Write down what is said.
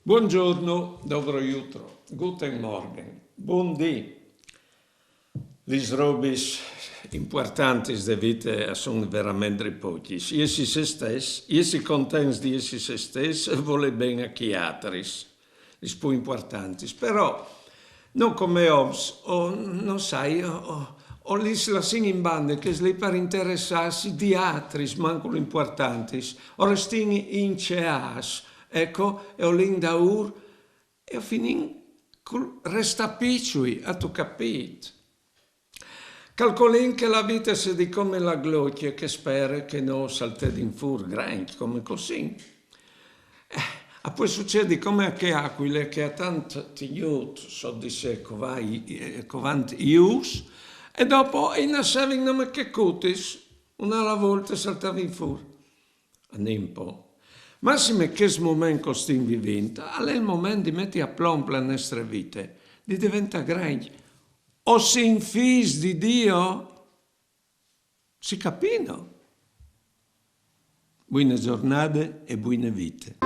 Buongiorno, dobro jutro, guten Morgen, buondì. Le robis importanti de vita sono veramente pochi. Essi se stessi, essi contenti di essi se stessi, vuole bene a chi altri, le più importanti. Però, non come oms, o non sai, o l'isla sin in bande che sli per interessarsi di altri, manco importanti, o restini in ceas, ecco, e o l'indaur, e ho finito col restapicciui, a tu capito. Calcolin che la vita sia di come la gloria che spera che non salte in fur, gran, come così. A poi succede come che aquile che ha tanto tigliut, so di sé, covant ius, e dopo in nascevi nome che cutis, una alla volta saltava in fur. Anem un po'. Massime che momento stin vivendo, è il momento di mettere a plomb le nostre vite, di diventare grandi. O sin fis di Dio, si capino. Buone giornate e buone vite.